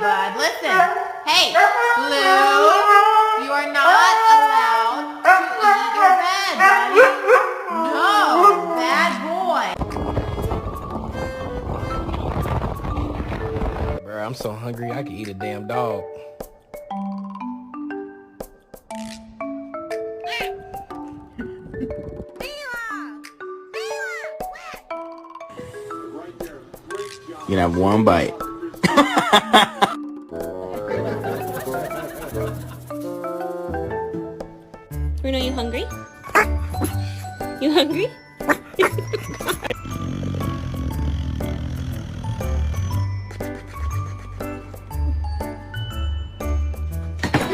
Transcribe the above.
bud. Listen. Hey, Blue, you are not allowed to eat your bed, buddy. No, bad boy. Bro, I'm so hungry I could eat a damn dog. You can have one bite. Bruno, you hungry? You hungry?